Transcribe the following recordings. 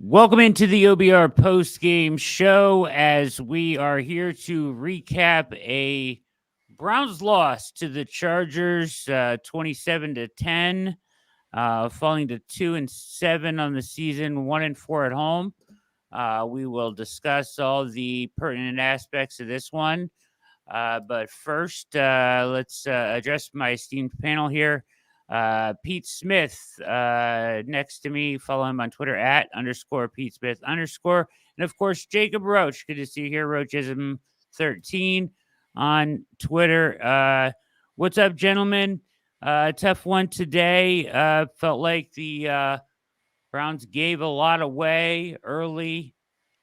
Welcome into the OBR Postgame Show as we are here to recap a Browns loss to the Chargers, 27-10, falling to 2-7 on the season, 1-4 at home. We will discuss all the pertinent aspects of this one. But first, let's address my esteemed panel here. Pete Smith next to me. Follow him on Twitter at _Pete Smith _. And of course, Jacob Roach. Good to see you here. Roachism13 on Twitter. What's up, gentlemen? Tough one today. Felt like the Browns gave a lot away early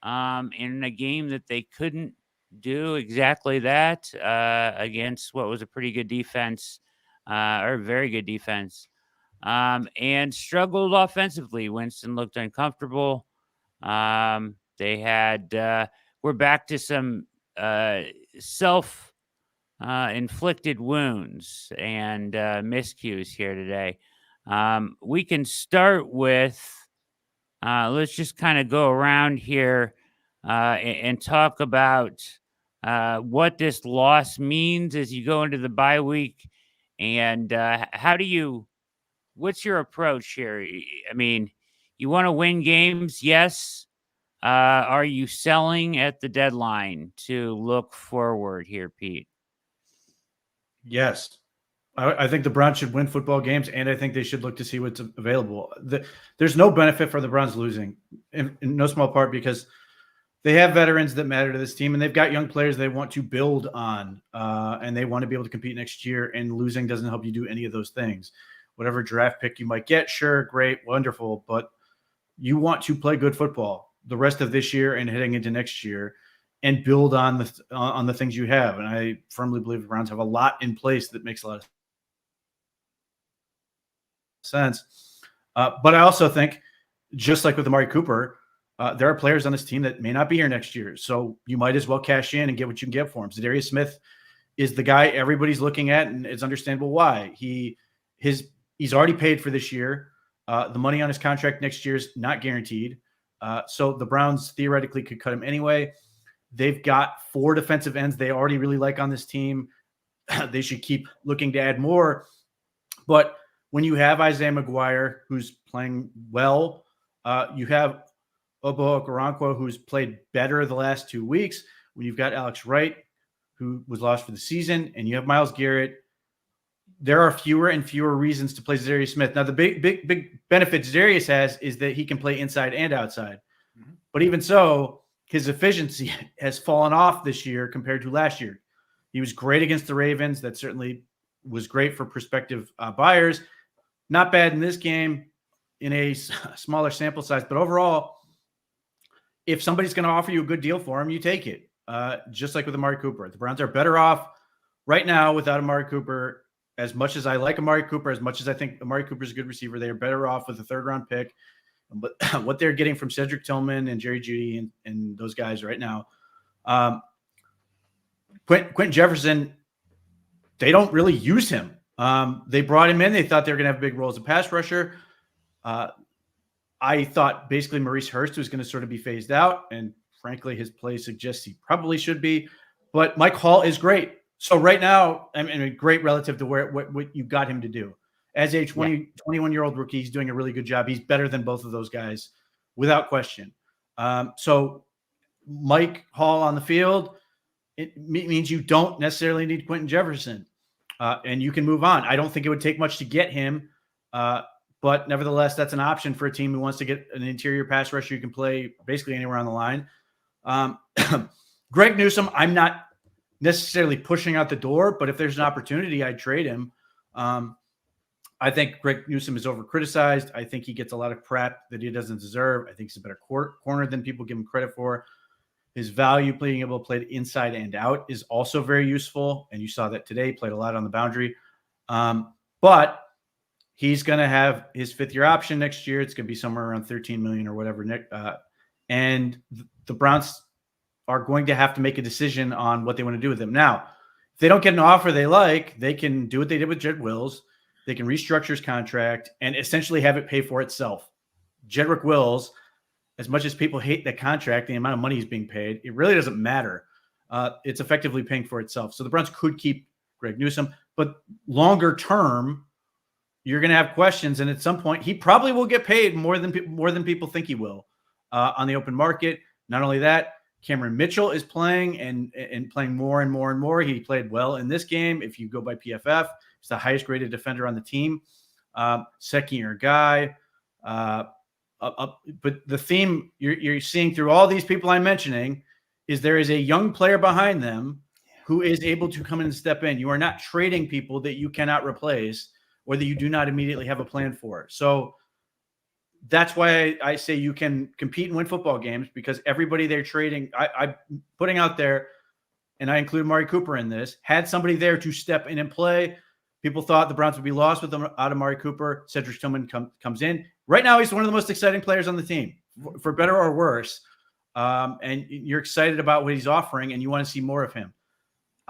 in a game that they couldn't do exactly that against what was a pretty good defense. Or very good defense, and struggled offensively. Winston looked uncomfortable. They had we're back to some self inflicted wounds and miscues here today. We can start with let's just kind of go around here and talk about what this loss means as you go into the bye week. And what's your approach here? I mean, you want to win games, yes. Are you selling at the deadline to look forward here, Pete? Yes. I think the Browns should win football games, and I think they should look to see what's available. There's no benefit for the Browns losing, in no small part because they have veterans that matter to this team, and they've got young players they want to build on, and they want to be able to compete next year, and losing doesn't help you do any of those things. Whatever draft pick you might get, sure, great, wonderful, but you want to play good football the rest of this year and heading into next year and build on the things you have. And I firmly believe the Browns have a lot in place that makes a lot of sense. But I also think, just like with Amari Cooper, there are players on this team that may not be here next year. So you might as well cash in and get what you can get for him. Zadarius Smith is the guy everybody's looking at, and it's understandable why. He's already paid for this year. The money on his contract next year is not guaranteed. So the Browns theoretically could cut him anyway. They've got 4 defensive ends they already really like on this team. They should keep looking to add more. But when you have Isaiah McGuire, who's playing well, you have Obo Okoronkwo, who's played better the last 2 weeks, when you've got Alex Wright, who was lost for the season, and you have Myles Garrett, there are fewer and fewer reasons to play Zadarius Smith. Now, the big benefit Zadarius has is that he can play inside and outside. Mm-hmm. But even so, his efficiency has fallen off this year compared to last year. He was great against the Ravens. That certainly was great for prospective buyers. Not bad in this game in a smaller sample size. But overall, if somebody's going to offer you a good deal for him, you take it. Just like with Amari Cooper. The Browns are better off right now without Amari Cooper. As much as I like Amari Cooper, as much as I think Amari Cooper is a good receiver, they are better off with a 3rd-round pick. But what they're getting from Cedric Tillman and Jerry Jeudy and those guys right now, Quentin Jefferson, they don't really use him. They brought him in. They thought they were going to have a big role as a pass rusher. I thought basically Maurice Hurst was going to sort of be phased out, and frankly, his play suggests he probably should be. But Mike Hall is great. So right now, I mean, great relative to what you got him to do. As a 21-year-old rookie, he's doing a really good job. He's better than both of those guys, without question. So Mike Hall on the field, it means you don't necessarily need Quentin Jefferson, and you can move on. I don't think it would take much to get him, but nevertheless, that's an option for a team who wants to get an interior pass rusher who can play basically anywhere on the line. Greg Newsome, I'm not necessarily pushing out the door, but if there's an opportunity, I'd trade him. I think Greg Newsome is over-criticized. I think he gets a lot of crap that he doesn't deserve. I think he's a better corner than people give him credit for. His value being able to play inside and out is also very useful, and you saw that today. Played a lot on the boundary. But he's going to have his 5th-year option next year. It's going to be somewhere around $13 million or whatever. And the Browns are going to have to make a decision on what they want to do with him. Now, if they don't get an offer they like, they can do what they did with Jed Wills. They can restructure his contract and essentially have it pay for itself. Jedrick Wills, as much as people hate the contract, the amount of money he's being paid, it really doesn't matter. It's effectively paying for itself. So the Browns could keep Greg Newsome, but longer term, you're going to have questions. And at some point, he probably will get paid more than people think he will on the open market. Not only that, Cameron Mitchell is playing and playing more and more and more. He played well in this game. If you go by PFF, he's the highest graded defender on the team. Second year guy. But the theme you're seeing through all these people I'm mentioning is there is a young player behind them who is able to come in and step in. You are not trading people that you cannot replace or that you do not immediately have a plan for. So that's why I say you can compete and win football games, because everybody they're trading, I'm putting out there, and I include Amari Cooper in this, had somebody there to step in and play. People thought the Browns would be lost with them out of Amari Cooper. Cedric Tillman comes in. Right now, he's one of the most exciting players on the team, for better or worse. And you're excited about what he's offering, and you want to see more of him.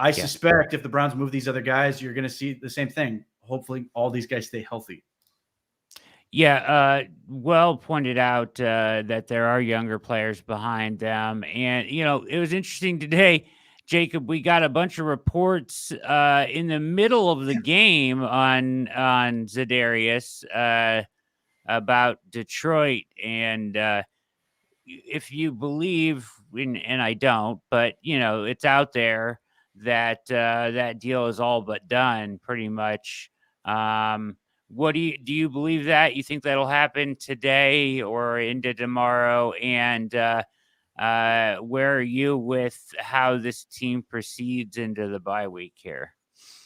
I suspect if the Browns move these other guys, you're going to see the same thing. Hopefully, all these guys stay healthy. Yeah, well pointed out that there are younger players behind them. And, it was interesting today, Jacob, we got a bunch of reports in the middle of the game on Za'Darius about Detroit. And if you believe, and I don't, but, it's out there that that deal is all but done pretty much. What do you believe that? You think that'll happen today or into tomorrow? And where are you with how this team proceeds into the bye week here?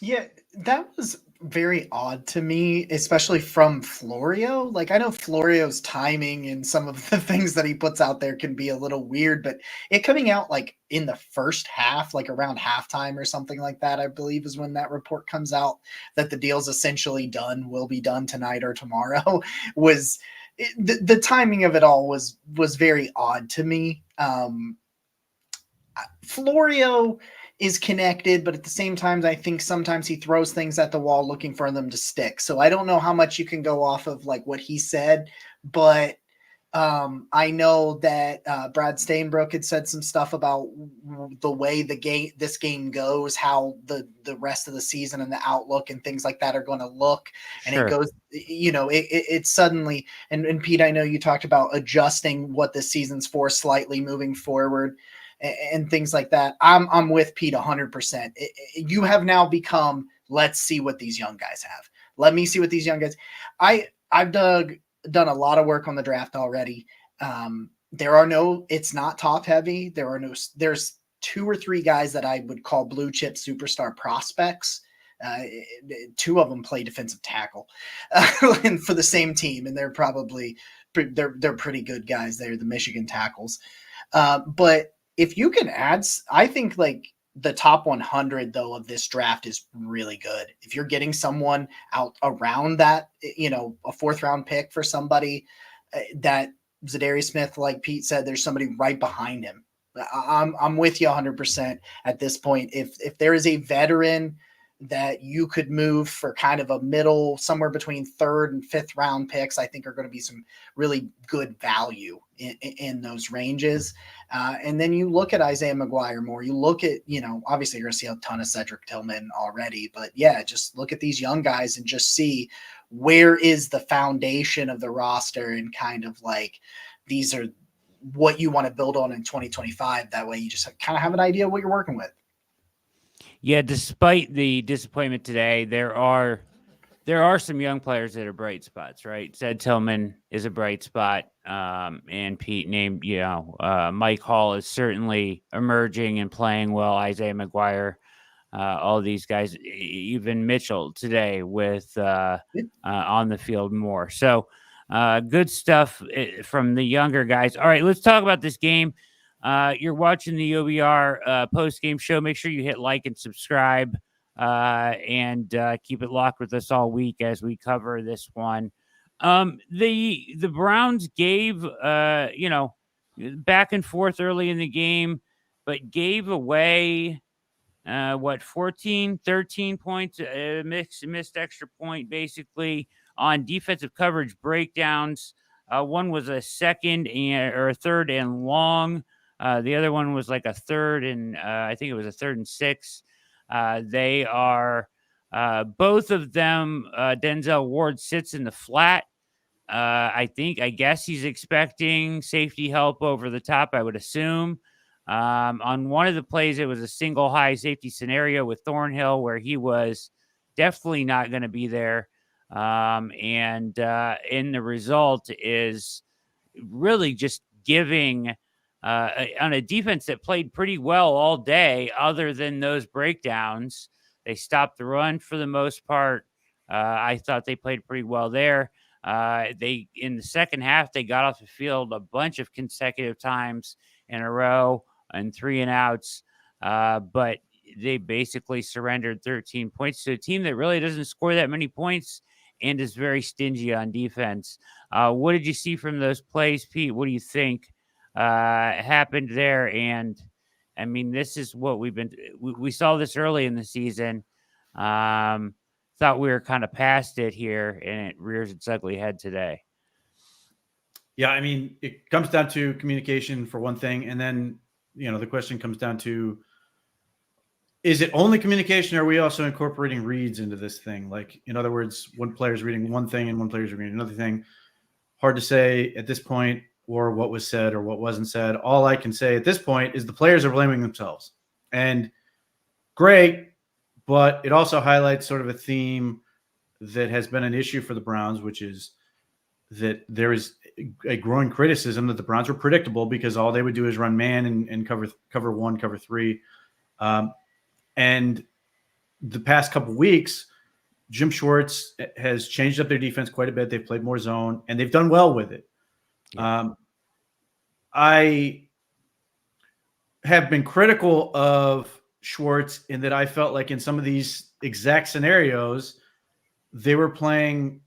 Yeah, that was very odd to me, especially from Florio. Like, I know Florio's timing and some of the things that he puts out there can be a little weird, but it coming out like in the first half, like around halftime or something like that, I believe is when that report comes out that the deal's essentially done, will be done tonight or tomorrow, was the timing of it all was very odd to me. Florio is connected, but at the same time, I think sometimes he throws things at the wall looking for them to stick. So I don't know how much you can go off of like what he said, but I know that Brad Stainbrook had said some stuff about the way this game goes, how the rest of the season and the outlook and things like that are going to look. And Sure. it goes, it's suddenly, and Pete, I know you talked about adjusting what the season's for slightly moving forward and things like that. I'm with Pete 100%. You have now become, let's see what these young guys have. Let me see what these young guys. I've done a lot of work on the draft already. It's not top heavy. There's 2 or 3 guys that I would call blue chip superstar prospects. 2 of them play defensive tackle and for the same team. And they're pretty good guys. They're the Michigan tackles. But if you can add, I think like the top 100 though of this draft is really good. If you're getting someone out around that, a 4th round pick for somebody that Za'Darius Smith, like Pete said, there's somebody right behind him. I'm with you 100% at this point. If there is a veteran that you could move for kind of a middle, somewhere between 3rd and 5th round picks, I think are going to be some really good value in those ranges. And then you look at Isaiah McGuire more. You look at, obviously you're going to see a ton of Cedric Tillman already, but yeah, just look at these young guys and just see where is the foundation of the roster and kind of like these are what you want to build on in 2025. That way you just kind of have an idea of what you're working with. Yeah, despite the disappointment today, there are some young players that are bright spots, right? Zed Tillman is a bright spot, and Pete named, Mike Hall is certainly emerging and playing well. Isaiah McGuire, all these guys, even Mitchell today with on the field more. So good stuff from the younger guys. All right, let's talk about this game. You're watching the OBR Postgame Show. Make sure you hit like and subscribe. And keep it locked with us all week as we cover this one. The Browns gave back and forth early in the game, but gave away 13 points, missed extra point basically on defensive coverage breakdowns. One was a second or a third and long. The other one was like a third and I think it was a 3rd and 6. They are both of them. Denzel Ward sits in the flat. I guess he's expecting safety help over the top, I would assume. On one of the plays, it was a single high safety scenario with Thornhill where he was definitely not going to be there. And in the result is really just giving on a defense that played pretty well all day, other than those breakdowns. They stopped the run for the most part. I thought they played pretty well there. They in the second half, they got off the field a bunch of consecutive times in a row and 3 and outs. But they basically surrendered 13 points to a team that really doesn't score that many points and is very stingy on defense. What did you see from those plays, Pete? What do you think happened there? And I mean, this is what we saw this early in the season. Thought we were kind of past it here, and it rears its ugly head today. Yeah, I mean, it comes down to communication for one thing, and then the question comes down to: is it only communication, or are we also incorporating reads into this thing? Like, in other words, one player's reading one thing and one player's reading another thing. Hard to say at this point, or what was said or what wasn't said. All I can say at this point is the players are blaming themselves, and great. But it also highlights sort of a theme that has been an issue for the Browns, which is that there is a growing criticism that the Browns were predictable because all they would do is run man and cover 1, cover 3. And the past couple of weeks, Jim Schwartz has changed up their defense quite a bit. They've played more zone, and they've done well with it. Yeah. I have been critical of Schwartz in that I felt like in some of these exact scenarios, they were playing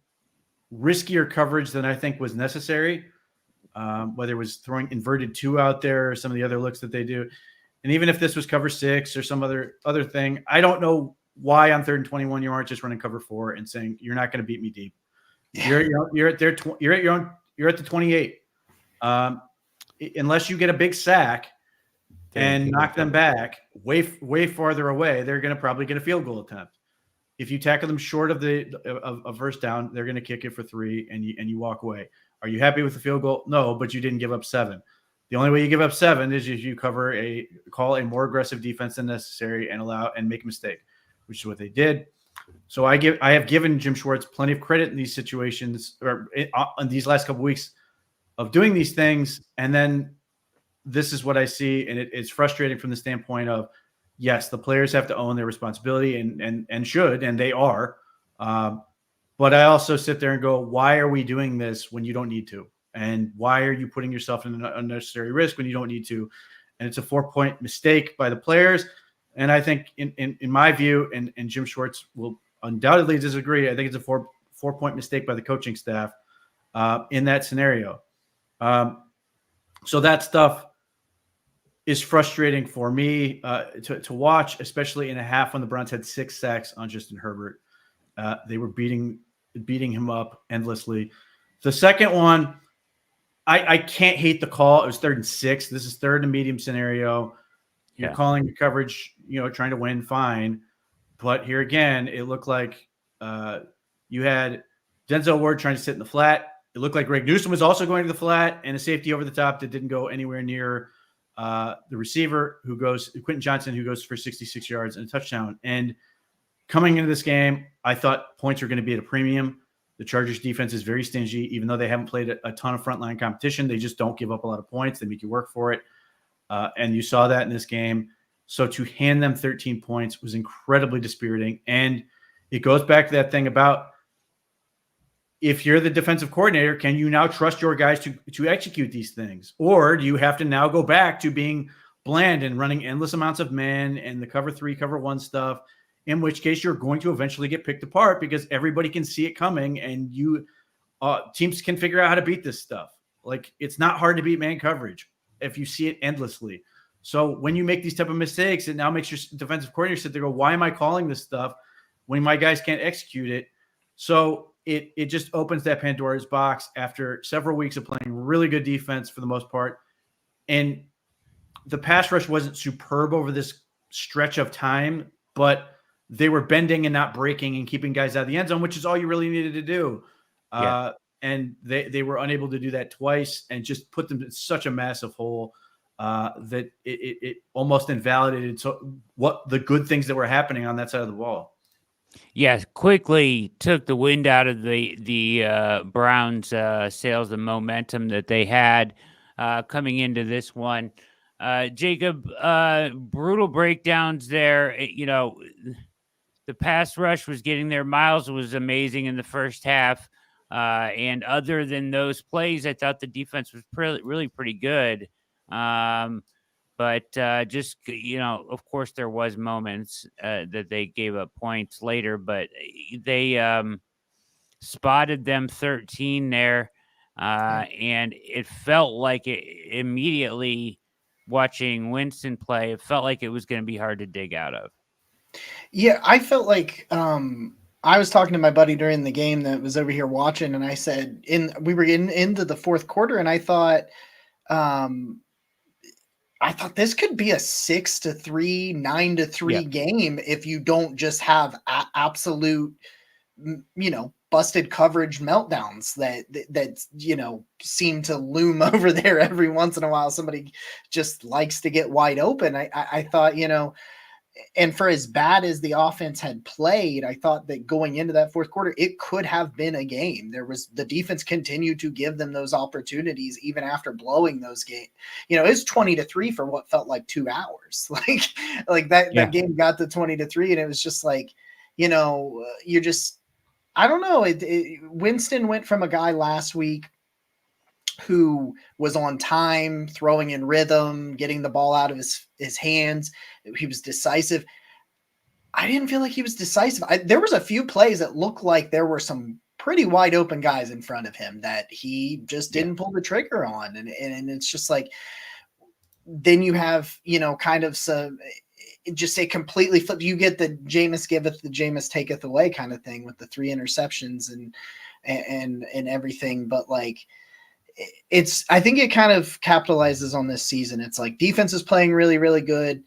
riskier coverage than I think was necessary, whether it was throwing inverted 2 out there or some of the other looks that they do. And even if this was cover 6 or some other thing, I don't know why on 3rd and 21 you aren't just running cover 4 and saying you're not going to beat me deep. Yeah. You're at the 28. Unless you get a big sack and knock them back way farther away, they're going to probably get a field goal attempt. If you tackle them short of a first down, they're going to kick it for 3 and you walk away. Are you happy with the field goal? No, but you didn't give up 7. The only way you give up 7 is if you call a more aggressive defense than necessary and make a mistake, which is what they did. So I have given Jim Schwartz plenty of credit in these situations or in these last couple of weeks of doing these things. And then this is what I see. And it's frustrating from the standpoint of, yes, the players have to own their responsibility and should, and they are. But I also sit there and go, why are we doing this when you don't need to? And why are you putting yourself in an unnecessary risk when you don't need to? And it's a 4-point mistake by the players. And I think in my view, and Jim Schwartz will undoubtedly disagree, I think it's a 4-point mistake by the coaching staff in that scenario. So that stuff is frustrating for me to watch, especially in a half when the Browns had 6 sacks on Justin Herbert. They were beating him up endlessly. The second one, I can't hate the call. It was 3rd and 6. This is 3rd and medium scenario. You're calling your coverage, trying to win, fine. But here again, it looked like you had Denzel Ward trying to sit in the flat. It looked like Greg Newsome was also going to the flat, and a safety over the top that didn't go anywhere near the receiver, Quentin Johnson, who goes for 66 yards and a touchdown. And coming into this game, I thought points were going to be at a premium. The Chargers defense is very stingy, even though they haven't played a ton of frontline competition. They just don't give up a lot of points. They make you work for it. And you saw that in this game. So to hand them 13 points was incredibly dispiriting. And it goes back to that thing about, if you're the defensive coordinator, can you now trust your guys to execute these things? Or do you have to now go back to being bland and running endless amounts of man and the cover 3, cover 1 stuff, in which case you're going to eventually get picked apart because everybody can see it coming and teams can figure out how to beat this stuff. Like, it's not hard to beat man coverage if you see it endlessly. So when you make these type of mistakes, it now makes your defensive coordinator sit there and go, why am I calling this stuff when my guys can't execute it? So it just opens that Pandora's box after several weeks of playing really good defense for the most part. And the pass rush wasn't superb over this stretch of time, but they were bending and not breaking and keeping guys out of the end zone, which is all you really needed to do. And they were unable to do that twice and just put them in such a massive hole that it almost invalidated what the good things that were happening on that side of the ball. Yes, quickly took the wind out of the Browns' sails and momentum that they had coming into this one. Jacob, brutal breakdowns there. The pass rush was getting there. Miles was amazing in the first half. And other than those plays, I thought the defense was really pretty good. But just, of course, there was moments that they gave up points later, but they spotted them 13 there. And it felt like immediately watching Winston play, it felt like it was going to be hard to dig out of. Yeah, I felt like I was talking to my buddy during the game that was over here watching, and I said we were getting into the fourth quarter, and I thought this could be a 6-3, 9-3 game if you don't just have absolute, busted coverage meltdowns that seem to loom over there every once in a while. Somebody just likes to get wide open. I thought, and for as bad as the offense had played, I thought that going into that fourth quarter, it could have been a game. The defense continued to give them those opportunities even after blowing those games. It was 20-3 for what felt like 2 hours. That game got to 20-3, and it was just like, you're just, I don't know. Winston went from a guy last week who was on time, throwing in rhythm, getting the ball out of his hands. He was decisive. I didn't feel like he was decisive. There was a few plays that looked like there were some pretty wide open guys in front of him that he just didn't pull the trigger on. And it's just like, then you have, kind of some, just say completely flip. You get the Jameis giveth, the Jameis taketh away kind of thing with the 3 interceptions and everything. But like, I think it kind of capitalizes on this season. It's like defense is playing really, really good,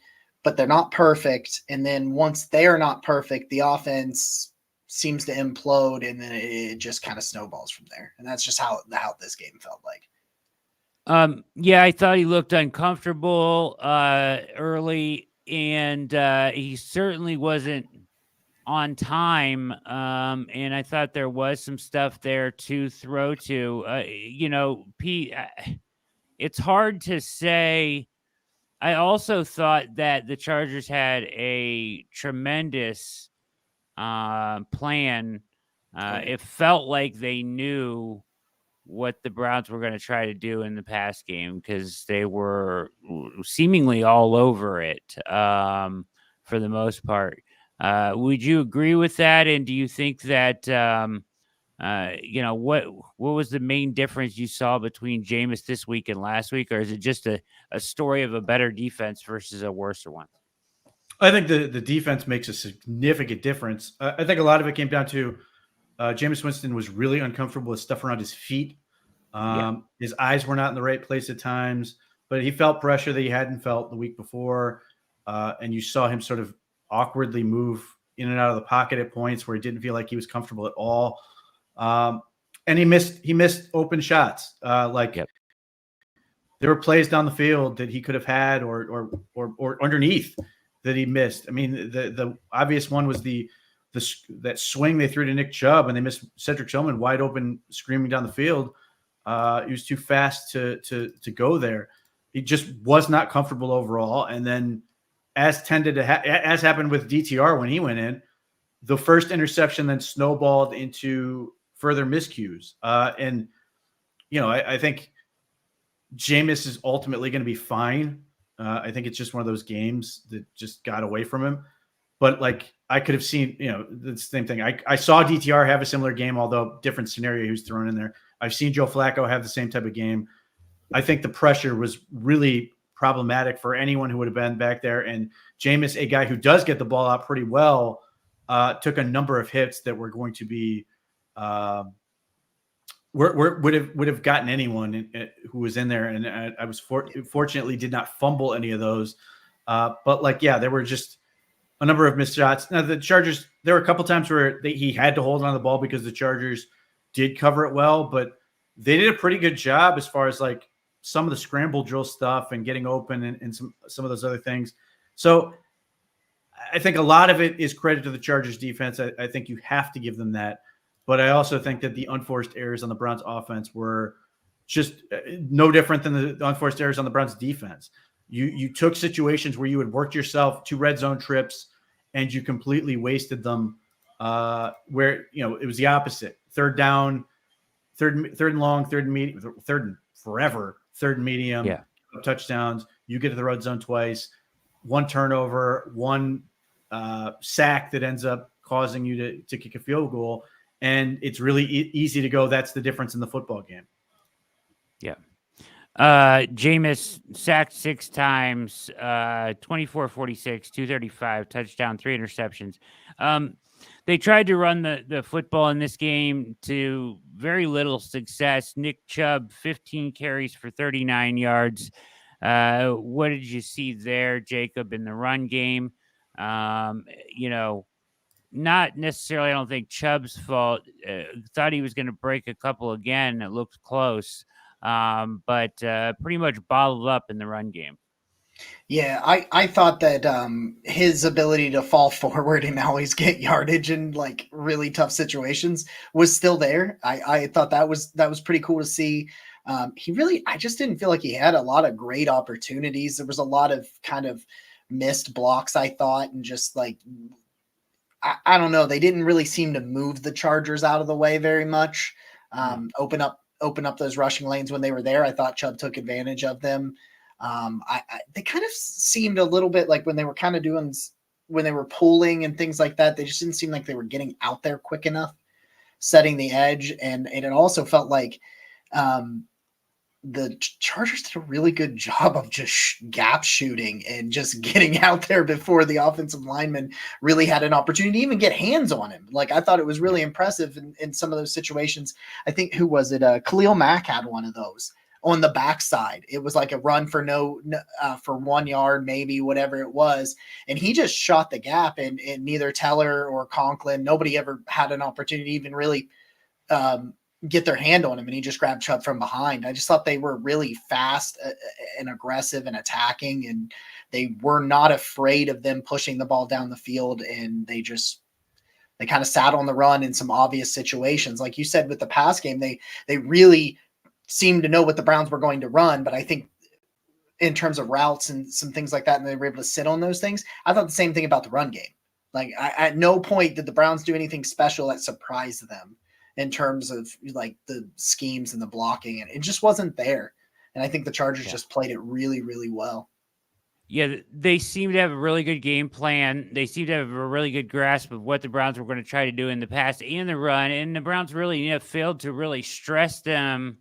but they're not perfect. And then once they are not perfect, the offense seems to implode, and then it just kind of snowballs from there. And that's just how this game felt like. I thought he looked uncomfortable early, and he certainly wasn't on time. And I thought there was some stuff there to throw to. Pete, it's hard to say. I also thought that the Chargers had a tremendous plan. It felt like they knew what the Browns were going to try to do in the pass game because they were seemingly all over it for the most part. Would you agree with that? And do you think that, what was the main difference you saw between Jameis this week and last week? Or is it just a story of a better defense versus a worse one? I think the defense makes a significant difference. I think a lot of it came down to Jameis Winston was really uncomfortable with stuff around his feet. His eyes were not in the right place at times, but he felt pressure that he hadn't felt the week before. And you saw him sort of awkwardly move in and out of the pocket at points where he didn't feel like he was comfortable at all. And he missed open shots. There were plays down the field that he could have had or underneath that he missed. I mean, the obvious one was that swing they threw to Nick Chubb, and they missed Cedric Tillman wide open, screaming down the field. He was too fast to go there. He just was not comfortable overall. And then, as happened with DTR when he went in, the first interception then snowballed into further miscues. I think Jameis is ultimately going to be fine. I think it's just one of those games that just got away from him. But I could have seen, the same thing. I saw DTR have a similar game, although different scenario he was thrown in there. I've seen Joe Flacco have the same type of game. I think the pressure was really problematic for anyone who would have been back there. And Jameis, a guy who does get the ball out pretty well, took a number of hits that were going to be would have gotten anyone who was in there, and I was fortunately did not fumble any of those. But like, yeah, there were just a number of missed shots. Now the Chargers, there were a couple times where he had to hold on to the ball because the Chargers did cover it well, but they did a pretty good job as far as like some of the scramble drill stuff and getting open and some of those other things. So I think a lot of it is credit to the Chargers defense. I think you have to give them that. But I also think that the unforced errors on the Browns offense were just no different than the unforced errors on the Browns defense. You took situations where you had worked yourself 2 red zone trips and you completely wasted them, where, it was the opposite. Third down, third and long, third and medium, third and forever, third and medium, touchdowns. You get to the red zone twice, 1 turnover, 1 sack that ends up causing you to kick a field goal. And it's really easy to go, that's the difference in the football game. Yeah. Jameis sacked 6 times, 24-46, 235, touchdown, 3 interceptions. They tried to run the football in this game to very little success. Nick Chubb, 15 carries for 39 yards. What did you see there, Jacob, in the run game? Not necessarily, I don't think, Chubb's fault. Thought he was going to break a couple again. It looked close, but pretty much bottled up in the run game. Yeah, I thought that his ability to fall forward and always get yardage in like really tough situations was still there. I thought that was pretty cool to see. I just didn't feel like he had a lot of great opportunities. There was a lot of kind of missed blocks, I thought, and just like, I don't know. They didn't really seem to move the Chargers out of the way very much. Open up those rushing lanes when they were there. I thought Chubb took advantage of them. They kind of seemed a little bit like when they were kind of when they were pulling and things like that, they just didn't seem like they were getting out there quick enough, setting the edge. And it also felt like the Chargers did a really good job of just gap shooting and just getting out there before the offensive lineman really had an opportunity to even get hands on him. Like, I thought it was really impressive in some of those situations. I think, who was it? Khalil Mack had one of those on the backside. It was like a run for for 1 yard, maybe, whatever it was. And he just shot the gap, and neither Teller or Conklin, nobody ever had an opportunity to even really get their hand on him, and he just grabbed Chubb from behind. I just thought they were really fast and aggressive and attacking, and they were not afraid of them pushing the ball down the field, and they kind of sat on the run in some obvious situations. Like you said, with the pass game, they really seemed to know what the Browns were going to run, but I think in terms of routes and some things like that, and they were able to sit on those things. I thought the same thing about the run game. Like, at no point did the Browns do anything special that surprised them in terms of like the schemes and the blocking, and it just wasn't there. And I think the Chargers just played it really, really well. Yeah, they seem to have a really good game plan. They seem to have a really good grasp of what the Browns were going to try to do in the pass and the run. And the Browns really failed to really stress them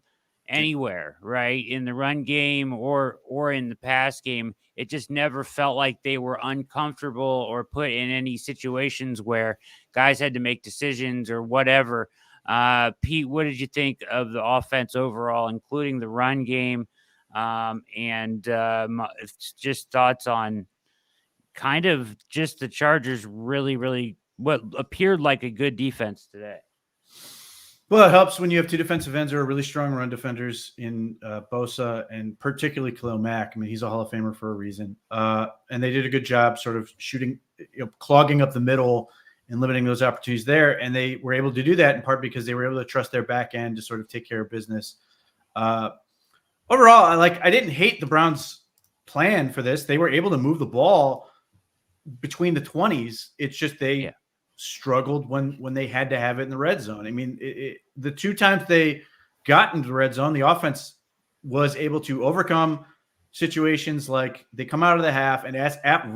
anywhere, right? In the run game or in the pass game. It just never felt like they were uncomfortable or put in any situations where guys had to make decisions or whatever. Pete, what did you think of the offense overall, including the run game? And just thoughts on kind of just the Chargers really, really what appeared like a good defense today. Well, it helps when you have 2 defensive ends who are really strong run defenders in Bosa and particularly Khalil Mack. I mean, he's a Hall of Famer for a reason. And they did a good job sort of shooting, clogging up the middle and limiting those opportunities there. And they were able to do that in part because they were able to trust their back end to sort of take care of business. Overall, I didn't hate the Browns' plan for this. They were able to move the ball between the 20s. It's just they struggled when they had to have it in the red zone. I mean, the 2 times they got into the red zone, the offense was able to overcome situations like they come out of the half and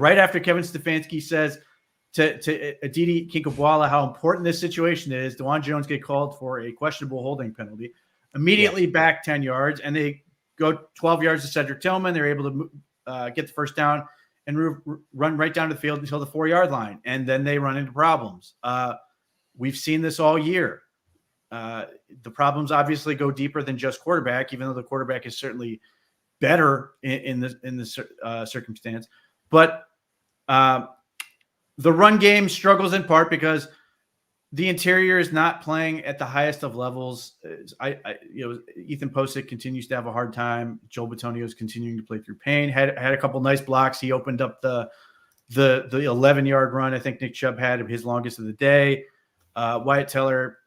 right after Kevin Stefanski says to Aditi Kinkabwala how important this situation is, DeJuan Jones get called for a questionable holding penalty, immediately back 10 yards, and they go 12 yards to Cedric Tillman. They're able to get the first down and run right down to the field until the 4-yard line. And then they run into problems. We've seen this all year. The problems obviously go deeper than just quarterback, even though the quarterback is certainly better in this circumstance. But the run game struggles in part because the interior is not playing at the highest of levels. Ethan Posick continues to have a hard time. Joel Bitonio is continuing to play through pain. Had a couple nice blocks. He opened up the 11-yard run. I think Nick Chubb had his longest of the day. Wyatt Teller,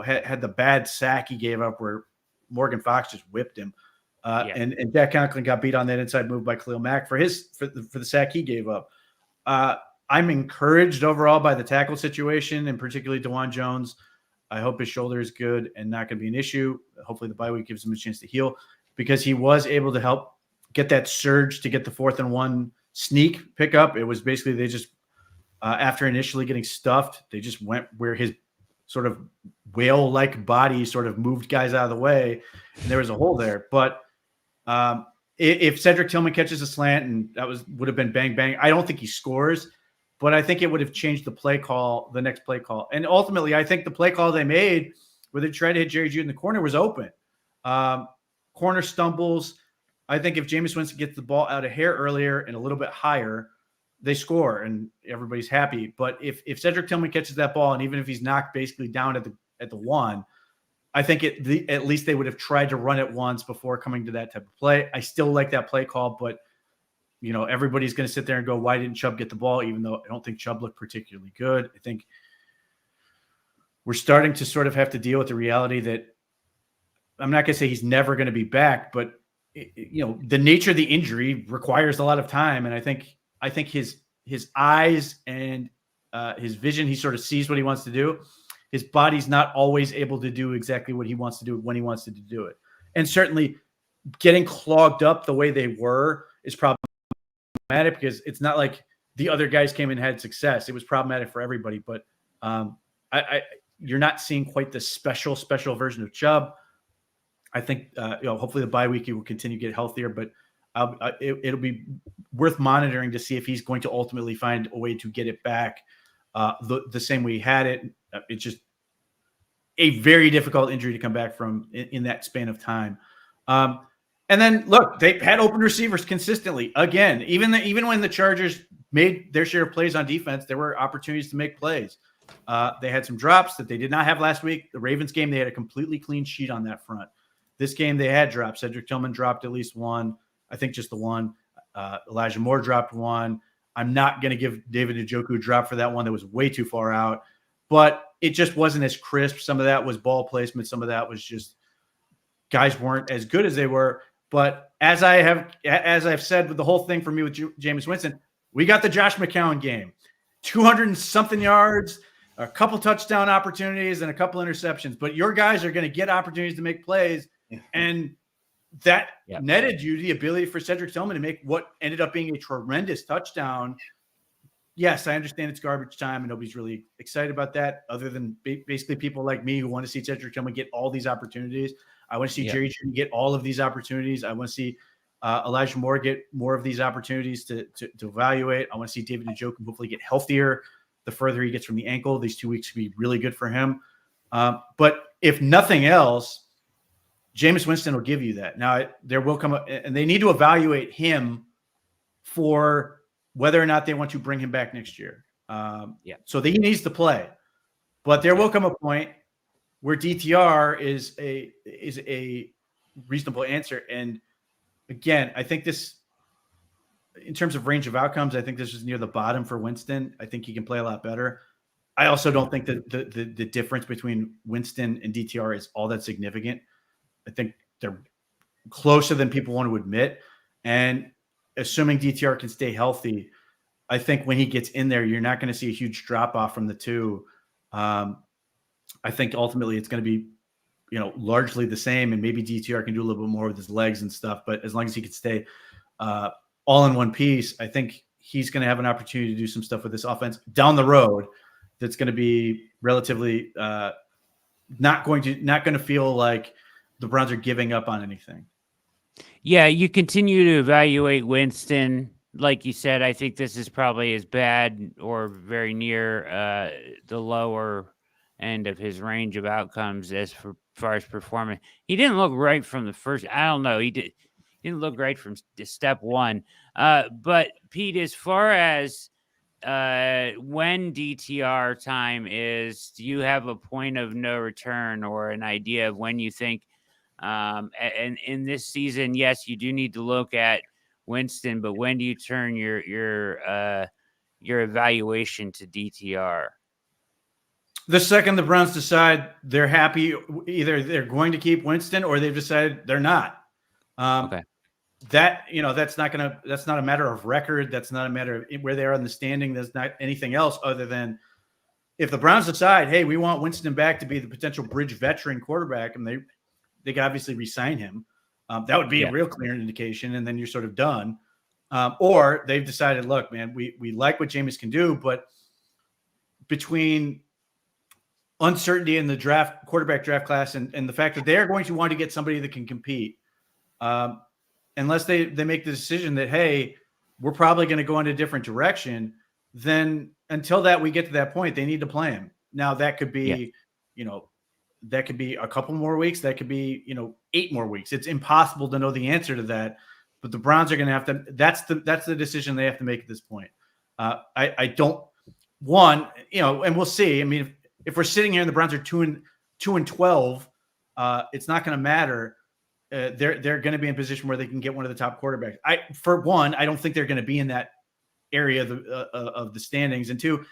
had the bad sack he gave up where Morgan Fox just whipped him. And Jack Conklin got beat on that inside move by Khalil Mack for the sack he gave up. I'm encouraged overall by the tackle situation, and particularly DeJuan Jones. I hope his shoulder is good and not going to be an issue. Hopefully the bye week gives him a chance to heal, because he was able to help get that surge to get the 4th and 1 sneak pickup. It was basically they just after initially getting stuffed, they just went where his sort of whale-like body sort of moved guys out of the way, and there was a hole there. But if Cedric Tillman catches a slant, and would have been bang bang, I don't think he scores. But I think it would have changed the next play call. And ultimately, I think the play call they made where they tried to hit Jerry Jeudy in the corner was open. Corner stumbles. I think if Jameis Winston gets the ball out a hair earlier and a little bit higher, they score and everybody's happy. But if Cedric Tillman catches that ball, and even if he's knocked basically down at the 1, I think at least they would have tried to run it once before coming to that type of play. I still like that play call, but everybody's going to sit there and go, why didn't Chubb get the ball? Even though I don't think Chubb looked particularly good. I think we're starting to sort of have to deal with the reality that I'm not going to say he's never going to be back, but the nature of the injury requires a lot of time. And I think his eyes and his vision, he sort of sees what he wants to do. His body's not always able to do exactly what he wants to do when he wants to do it. And certainly getting clogged up the way they were is problematic, because it's not like the other guys came and had success. It was problematic for everybody, but you're not seeing quite the special version of Chubb. I think, hopefully the bye week he will continue to get healthier, but it'll be worth monitoring to see if he's going to ultimately find a way to get it back the same way he had it. It's just a very difficult injury to come back from in that span of time. And then look, they had open receivers consistently. Again, even when the Chargers made their share of plays on defense, there were opportunities to make plays. They had some drops that they did not have last week. The Ravens game, they had a completely clean sheet on that front. This game, they had drops. Cedric Tillman dropped at least one. I think just the one. Elijah Moore dropped one. I'm not going to give David Njoku a drop for that one. That was way too far out. But it just wasn't as crisp. Some of that was ball placement. Some of that was just guys weren't as good as they were. But as I've said with the whole thing for me with Jameis Winston, we got the Josh McCown game. 200 and something yards, a couple touchdown opportunities, and a couple interceptions. But your guys are going to get opportunities to make plays. And that netted you the ability for Cedric Tillman to make what ended up being a tremendous touchdown. Yes, I understand it's garbage time and nobody's really excited about that, other than basically people like me who want to see Cedric Tillman get all these opportunities. I want to see Jerry Jeudy get all of these opportunities. I want to see Elijah Moore get more of these opportunities to evaluate. I want to see David Njoku hopefully get healthier the further he gets from the ankle. These 2 weeks could be really good for him. But if nothing else, Jameis Winston will give you that. Now, there will come and they need to evaluate him for whether or not they want to bring him back next year. So he needs to play. But there will come a point where DTR is a reasonable answer. And again, I think this, in terms of range of outcomes, I think this is near the bottom for Winston. I think he can play a lot better. I also don't think that the difference between Winston and DTR is all that significant. I think they're closer than people want to admit. And assuming DTR can stay healthy, I think when he gets in there, you're not going to see a huge drop off from the two. I think ultimately it's going to be, largely the same, and maybe DTR can do a little bit more with his legs and stuff. But as long as he can stay all in one piece, I think he's going to have an opportunity to do some stuff with this offense down the road. That's going to be relatively not going to feel like the Browns are giving up on anything. Yeah, you continue to evaluate Winston. Like you said, I think this is probably as bad or very near the lower end of his range of outcomes as far as performance. He didn't look right from the first. I don't know. He didn't look right from step one. But Pete, as far as when DTR time is, do you have a point of no return or an idea of when you think? And in this season, yes, you do need to look at Winston, but when do you turn your evaluation to DTR? The second the Browns decide they're happy, either they're going to keep Winston or they've decided they're not. Okay. That's not a matter of record. That's not a matter of where they are in the standing. There's not anything else other than if the Browns decide, hey, we want Winston back to be the potential bridge veteran quarterback, and they could obviously re-sign him. That would be a real clear indication, and then you're sort of done. Or they've decided, look, man, we like what Jameis can do, but between uncertainty in the quarterback draft class and the fact that they're going to want to get somebody that can compete, unless they make the decision that, hey, we're probably going to go in a different direction, then until we get to that point, they need to play him. Now that could be, that could be a couple more weeks. That could be, 8 more weeks. It's impossible to know the answer to that, but the Browns are going to have to, that's the decision they have to make at this point. And we'll see. I mean, if we're sitting here and the Browns are 2-12, it's not going to matter. They're going to be in a position where they can get one of the top quarterbacks. I don't think they're going to be in that area of the standings. And 2,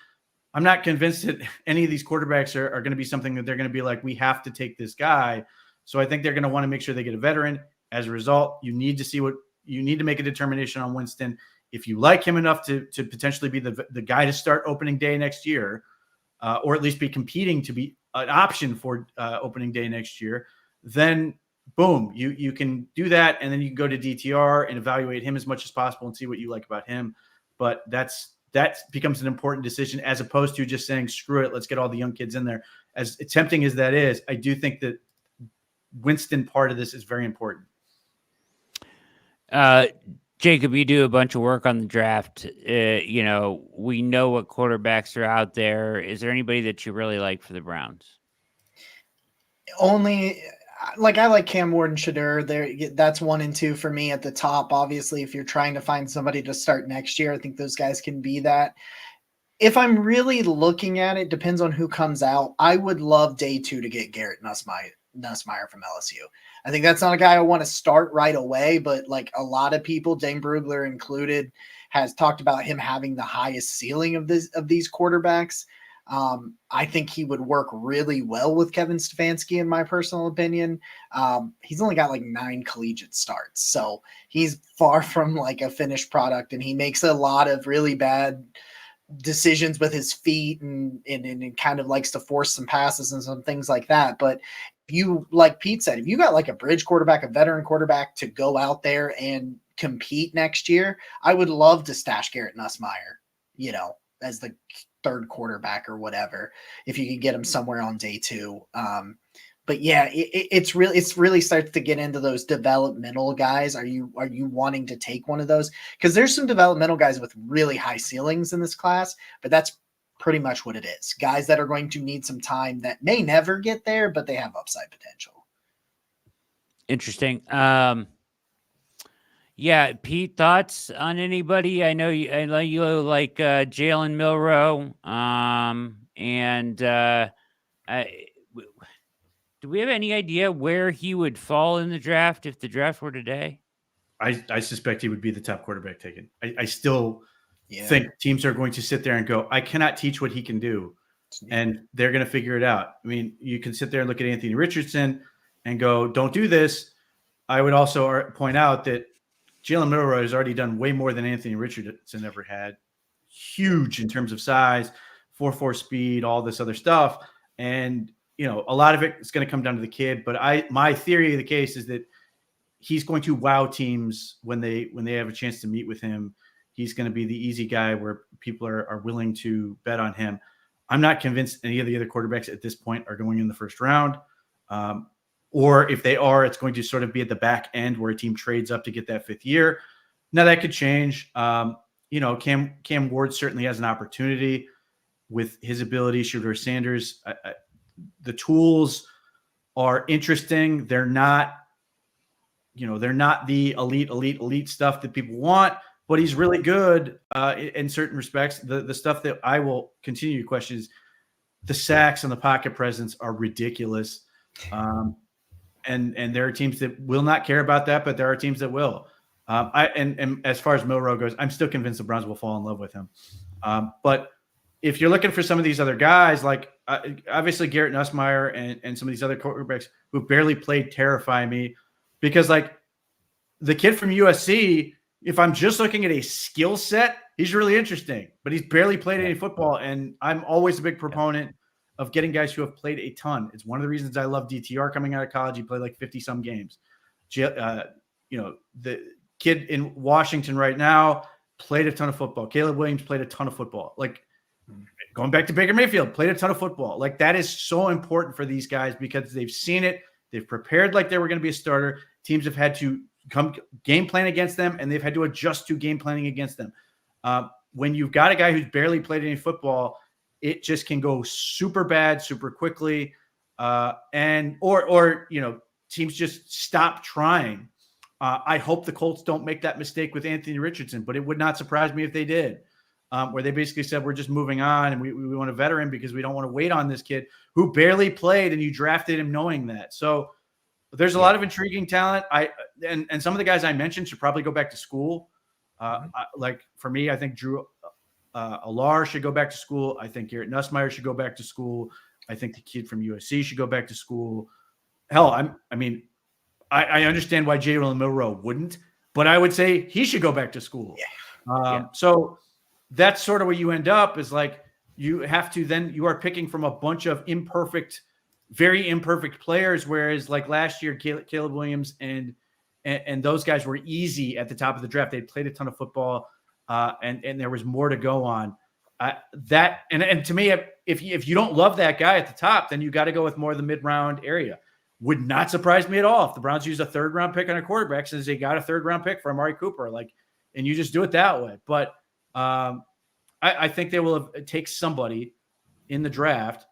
I'm not convinced that any of these quarterbacks are going to be something that they're going to be like, we have to take this guy. So I think they're going to want to make sure they get a veteran. As a result, you need to make a determination on Winston. If you like him enough to potentially be the guy to start opening day next year, or at least be competing to be an option for opening day next year, then boom, you can do that. And then you can go to DTR and evaluate him as much as possible and see what you like about him. But that becomes an important decision as opposed to just saying, screw it, let's get all the young kids in there. As tempting as that is, I do think that Winston part of this is very important. Jacob, you do a bunch of work on the draft. We know what quarterbacks are out there. Is there anybody that you really like for the Browns? Only, I like Cam Warden-Shadur. That's 1 and 2 for me at the top. Obviously, if you're trying to find somebody to start next year, I think those guys can be that. If I'm really looking at it, depends on who comes out. I would love day 2 to get Garrett Nussmeier from LSU. I think that's not a guy I want to start right away, but like a lot of people, Dane Brugler included, has talked about him having the highest ceiling of these quarterbacks. I think he would work really well with Kevin Stefanski, in my personal opinion. He's only got like 9 collegiate starts, so he's far from like a finished product, and he makes a lot of really bad decisions with his feet and kind of likes to force some passes and some things like that. But if you, like Pete said, if you got like a bridge quarterback, a veteran quarterback to go out there and compete next year, I would love to stash Garrett Nussmeier, as the 3rd quarterback or whatever, if you could get him somewhere on day 2. But yeah, it's really starts to get into those developmental guys. Are you wanting to take one of those? Because there's some developmental guys with really high ceilings in this class, but that's pretty much what it is. Guys that are going to need some time that may never get there, but they have upside potential. Interesting. Yeah, Pete, thoughts on anybody? I know you like Jalen Milroe. Do we have any idea where he would fall in the draft if the draft were today? I suspect he would be the top quarterback taken. I still think teams are going to sit there and go, I cannot teach what he can do. And they're going to figure it out. I mean, you can sit there and look at Anthony Richardson and go, don't do this. I would also point out that Jalen Milroe has already done way more than Anthony Richardson ever had. Huge in terms of size, 4.4 speed, all this other stuff. And, a lot of it is going to come down to the kid. But my theory of the case is that he's going to wow teams when they have a chance to meet with him. He's going to be the easy guy where people are willing to bet on him. I'm not convinced any of the other quarterbacks at this point are going in the first round. Or if they are, it's going to sort of be at the back end where a team trades up to get that 5th year. Now that could change. Cam Ward certainly has an opportunity with his ability. Shedeur Sanders, the tools are interesting. They're not, they're not the elite stuff that people want, but he's really good in certain respects. The stuff that I will continue to question is the sacks and the pocket presence are ridiculous. And there are teams that will not care about that, but there are teams that will. And as far as Milroe goes, I'm still convinced the Browns will fall in love with him. But if you're looking for some of these other guys, like obviously Garrett Nussmeier and some of these other quarterbacks who barely played terrify me, because like the kid from USC, if I'm just looking at a skill set, he's really interesting, but he's barely played any football. And I'm always a big proponent of getting guys who have played a ton. It's one of the reasons I love DTR coming out of college. He played like 50 some games. The kid in Washington right now played a ton of football. Caleb Williams played a ton of football. Like going back to Baker Mayfield, played a ton of football. Like that is so important for these guys because they've seen it. They've prepared like they were going to be a starter. Teams have had to come game plan against them, and they've had to adjust to game planning against them. When you've got a guy who's barely played any football, it just can go super bad, super quickly. Or teams just stop trying. I hope the Colts don't make that mistake with Anthony Richardson, but it would not surprise me if they did, where they basically said, we're just moving on and we want a veteran because we don't want to wait on this kid who barely played and you drafted him knowing that. So there's a lot of intriguing talent. And some of the guys I mentioned should probably go back to school. Like for me, I think Drew Alar should go back to school. I think Garrett Nussmeier should go back to school. I think the kid from USC should go back to school. Hell, I understand why Jalen Milroe wouldn't, but I would say he should go back to school. So that's sort of where you end up is like you have to then you are picking from a bunch of very imperfect players, whereas like last year, Caleb Williams and those guys were easy at the top of the draft. They'd played a ton of football, and there was more to go on. And to me, if you don't love that guy at the top, then you got to go with more of the mid-round area. Would not surprise me at all if the Browns use a third-round pick on a quarterback since they got a third-round pick for Amari Cooper, and you just do it that way. But I think they will take somebody in the draft.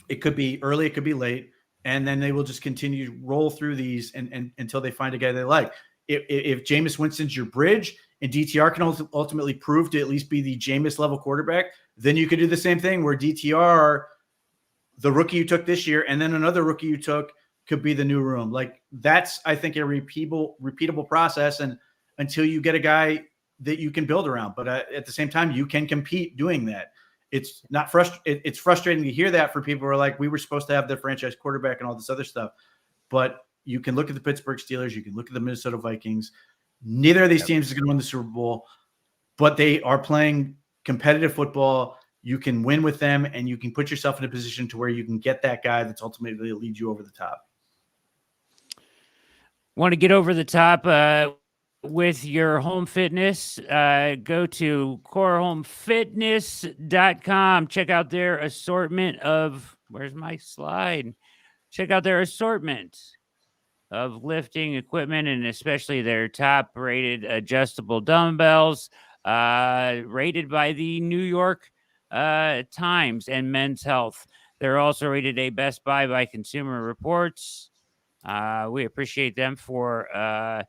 It could be early, it could be late, and then they will just continue to roll through these and until they find a guy they like. If Jameis Winston's your bridge and DTR can ultimately prove to at least be the Jameis level quarterback, then you could do the same thing where DTR, the rookie you took this year, and then another rookie you took could be the new room. Like that's, I think, a repeatable process. And until you get a guy that you can build around, but at the same time, you can compete doing that. It's not it's frustrating to hear that for people who are like, we were supposed to have the franchise quarterback and all this other stuff. But you can look at the Pittsburgh Steelers. You can look at the Minnesota Vikings. Neither of these teams is going to win the Super Bowl, but they are playing competitive football. You can win with them, and you can put yourself in a position to where you can get that guy that's ultimately going to lead you over the top. Want to get over the top with your home fitness? Go to corehomefitness.com. Check out their assortment of – where's my slide? Check out their assortment of lifting equipment and especially their top-rated adjustable dumbbells rated by the New York Times and Men's Health. They're also rated a Best Buy by Consumer Reports. We appreciate them for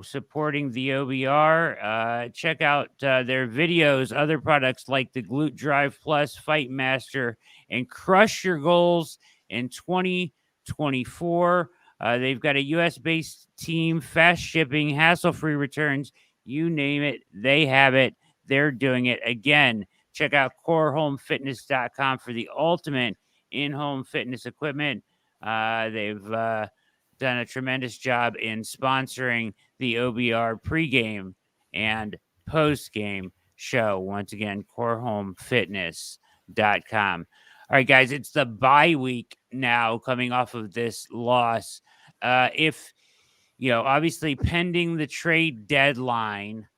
supporting the OBR. Check out their videos, other products like the Glute Drive Plus, Fight Master, and Crush Your Goals in 2024. They've got a US-based team, fast shipping, hassle-free returns. You name it, they have it. They're doing it. Again, check out corehomefitness.com for the ultimate in-home fitness equipment. They've done a tremendous job in sponsoring the OBR pregame and postgame show. Once again, corehomefitness.com. All right, guys, it's the bye week now coming off of this loss. Obviously pending the trade deadline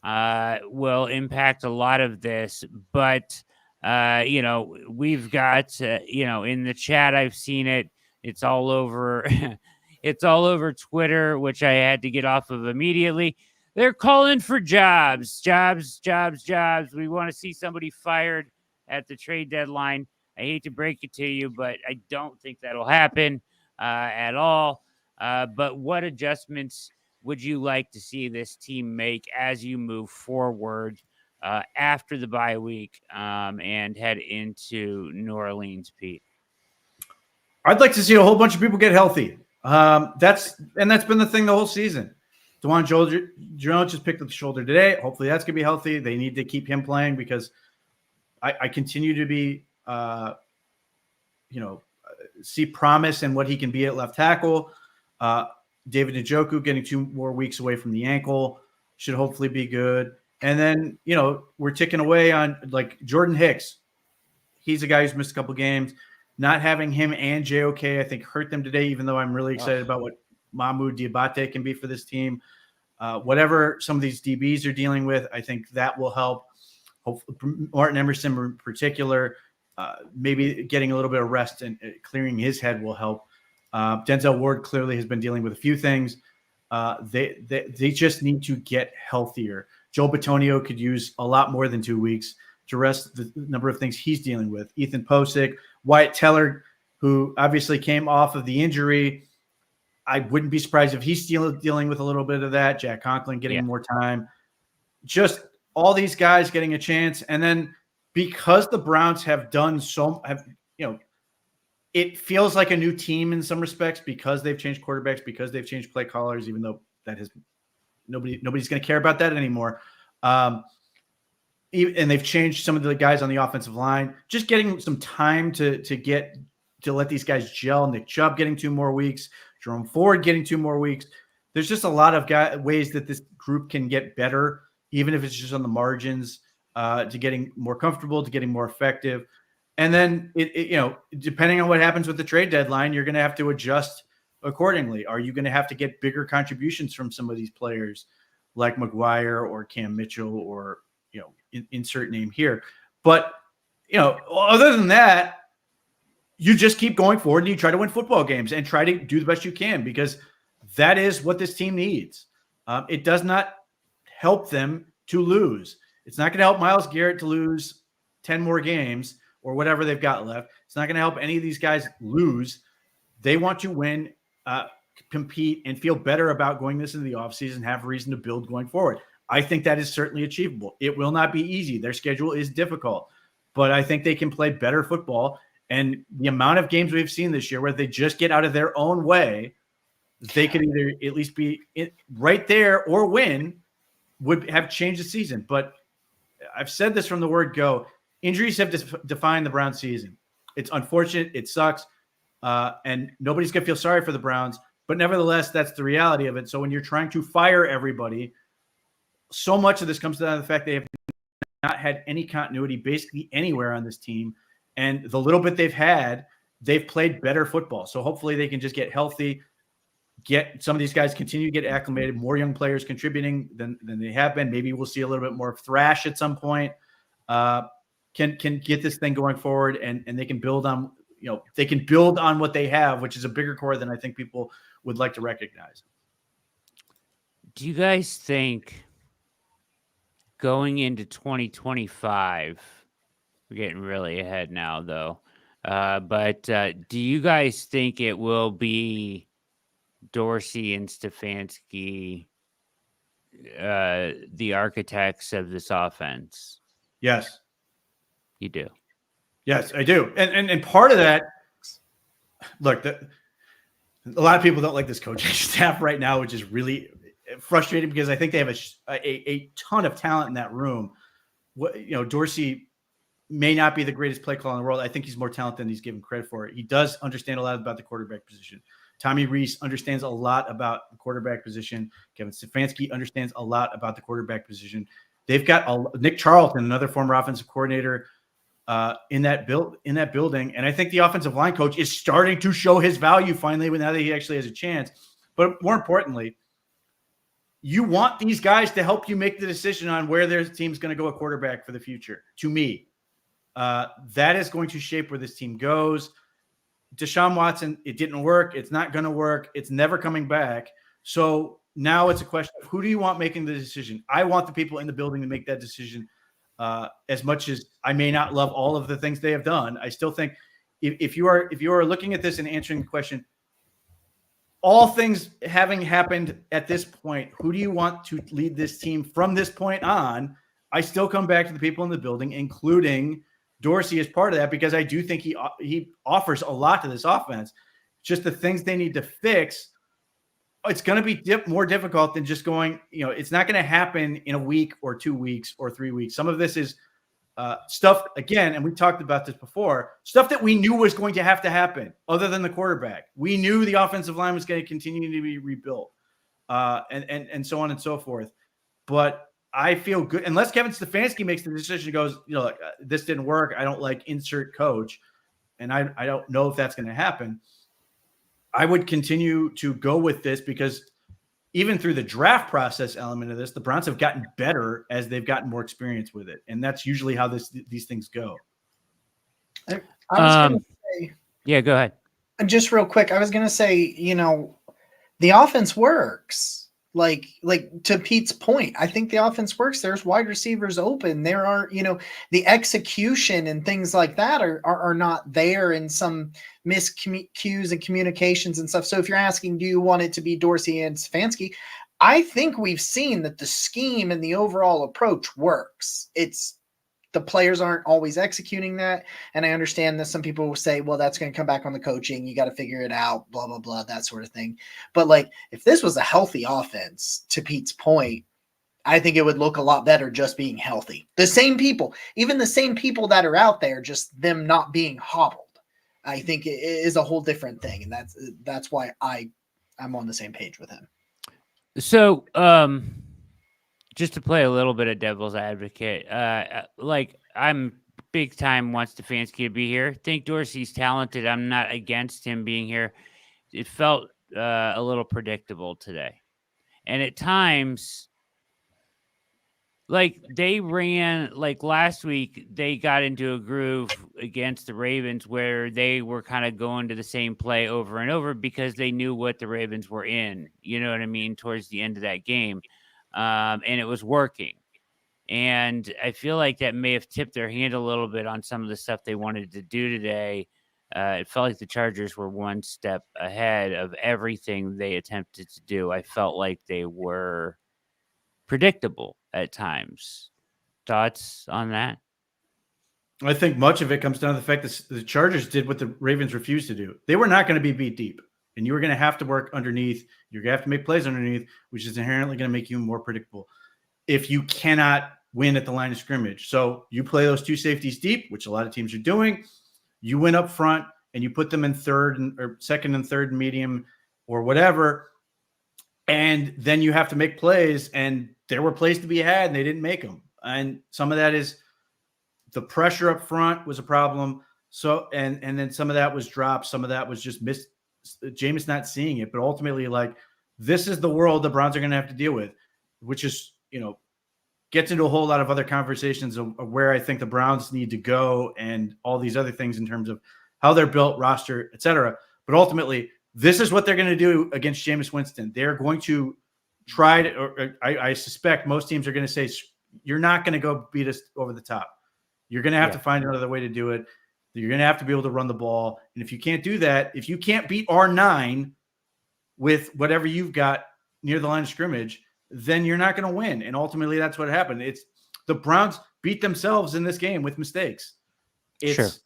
will impact a lot of this, but we've got, in the chat, I've seen it. It's all over. It's all over Twitter, which I had to get off of immediately. They're calling for jobs. We want to see somebody fired at the trade deadline. I hate to break it to you, but I don't think that'll happen at all. But what adjustments would you like to see this team make as you move forward after the bye week and head into New Orleans, Pete? I'd like to see a whole bunch of people get healthy. That's been the thing the whole season. DeJuan Jones just picked up the shoulder today. Hopefully that's going to be healthy. They need to keep him playing because I continue to be, see promise in what he can be at left tackle. David Njoku getting 2 more weeks away from the ankle should hopefully be good. And then, we're ticking away on like Jordan Hicks. He's a guy who's missed a couple games. Not having him and JOK, I think, hurt them today, even though I'm really excited about what Mahmoud Diabate can be for this team. Whatever some of these DBs are dealing with, I think that will help. Hopefully, Martin Emerson in particular, maybe getting a little bit of rest and clearing his head will help. Denzel Ward clearly has been dealing with a few things. They just need to get healthier. Joe Bitonio could use a lot more than 2 weeks to rest the number of things he's dealing with. Ethan Posick, Wyatt Teller, who obviously came off of the injury. I wouldn't be surprised if he's still dealing with a little bit of that. Jack Conklin getting more time. Just all these guys getting a chance. And then because the Browns have done it feels like a new team in some respects because they've changed quarterbacks, because they've changed play callers, even though that has nobody's going to care about that anymore. And they've changed some of the guys on the offensive line. Just getting some time to let these guys gel. Nick Chubb getting 2 more weeks. Jerome Ford getting 2 more weeks. There's just a lot of ways that this group can get better, even if it's just on the margins, to getting more comfortable, to getting more effective. And then, depending on what happens with the trade deadline, you're going to have to adjust accordingly. Are you going to have to get bigger contributions from some of these players like McGuire or Cam Mitchell or, insert name here? But, other than that, you just keep going forward and you try to win football games and try to do the best you can because that is what this team needs. It does not help them to lose. It's not going to help Myles Garrett to lose 10 more games or whatever they've got left. It's not going to help any of these guys lose. They want to win, compete, and feel better about going this into the offseason and have a reason to build going forward. I think that is certainly achievable. It will not be easy. Their schedule is difficult, but I think they can play better football. And the amount of games we've seen this year where they just get out of their own way, they could either at least be right there or win, would have changed the season. But I've said this from the word go. Injuries have defined the Browns season. It's unfortunate. It sucks. And nobody's going to feel sorry for the Browns. But nevertheless, that's the reality of it. So when you're trying to fire everybody, so much of this comes down to the fact they have not had any continuity basically anywhere on this team. And the little bit they've had, they've played better football. So hopefully they can just get healthy, get some of these guys continue to get acclimated, more young players contributing than they have been. Maybe we'll see a little bit more thrash at some point. Can get this thing going forward and they can build on, they can build on what they have, which is a bigger core than I think people would like to recognize. Do you guys think going into 2025, we're getting really ahead now though, but do you guys think it will be Dorsey and Stefanski, the architects of this offense? Yes. You do. Yes, I do. And part of that, look, a lot of people don't like this coaching staff right now, which is really frustrating because I think they have a ton of talent in that room. Dorsey may not be the greatest play caller in the world. I think he's more talented than he's given credit for. He does understand a lot about the quarterback position. Tommy Rees understands a lot about the quarterback position. Kevin Stefanski understands a lot about the quarterback position. They've got Nick Charlton, another former offensive coordinator, in that building. And I think the offensive line coach is starting to show his value finally now that he actually has a chance. But more importantly, you want these guys to help you make the decision on where their team's going to go a quarterback for the future. To me, that is going to shape where this team goes. Deshaun Watson, it didn't work. It's not going to work. It's never coming back. So now it's a question of who do you want making the decision? I want the people in the building to make that decision. As much as I may not love all of the things they have done, I still think if you are looking at this and answering the question, all things having happened at this point, who do you want to lead this team from this point on? I still come back to the people in the building, including Dorsey as part of that, because I do think he offers a lot to this offense. Just the things they need to fix. It's going to be more difficult than just going, it's not going to happen in a week or 2 weeks or 3 weeks. Some of this is stuff, again, and we talked about this before, stuff that we knew was going to have to happen other than the quarterback. We knew the offensive line was going to continue to be rebuilt and so on and so forth. But I feel good, unless Kevin Stefanski makes the decision and goes, this didn't work, I don't like insert coach, and I don't know if that's going to happen. I would continue to go with this because even through the draft process element of this, the Browns have gotten better as they've gotten more experience with it. And that's usually how these things go. I was going to say, yeah, go ahead. Just real quick. I was going to say, the offense works. Like to Pete's point, I think the offense works. There's wide receivers open. There aren't, the execution and things like that are not there, in some miscues and communications and stuff. So if you're asking, do you want it to be Dorsey and Stefanski? I think we've seen that the scheme and the overall approach works. It's the players aren't always executing that. And I understand that some people will say, well, that's going to come back on the coaching. You got to figure it out, blah, blah, blah, that sort of thing. But if this was a healthy offense, to Pete's point, I think it would look a lot better just being healthy. The same people, even the same people that are out there, just them not being hobbled, I think it is a whole different thing. And that's why I'm on the same page with him. So, just to play a little bit of devil's advocate, I'm big time wants Stefanski to be here. Think Dorsey's talented. I'm not against him being here. It felt a little predictable today. And at times, they ran, last week, they got into a groove against the Ravens where they were kind of going to the same play over and over because they knew what the Ravens were in, you know what I mean, towards the end of that game. And it was working. And I feel like that may have tipped their hand a little bit on some of the stuff they wanted to do today. It felt like the Chargers were one step ahead of everything they attempted to do. I felt like they were predictable at times. Thoughts on that? I think much of it comes down to the fact that the Chargers did what the Ravens refused to do. They were not going to be beat deep. And you were going to have to work underneath. You're going to have to make plays underneath, which is inherently going to make you more predictable if you cannot win at the line of scrimmage. So you play those two safeties deep, which a lot of teams are doing. You win up front and you put them in second and third and medium or whatever. And then you have to make plays, and there were plays to be had and they didn't make them. And some of that is the pressure up front was a problem. So, and then some of that was dropped. Some of that was just missed. Jameis not seeing it, but ultimately, this is the world the Browns are going to have to deal with, which is, gets into a whole lot of other conversations of where I think the Browns need to go and all these other things in terms of how they're built, roster, et cetera. But ultimately, this is what they're going to do against Jameis Winston. They're going to try to, or I suspect most teams are going to say, you're not going to go beat us over the top. You're going to have to find another way to do it. You're going to have to be able to run the ball. And if you can't do that, if you can't beat R9 with whatever you've got near the line of scrimmage, then you're not going to win. And ultimately, that's what happened. It's the Browns beat themselves in this game with mistakes. It's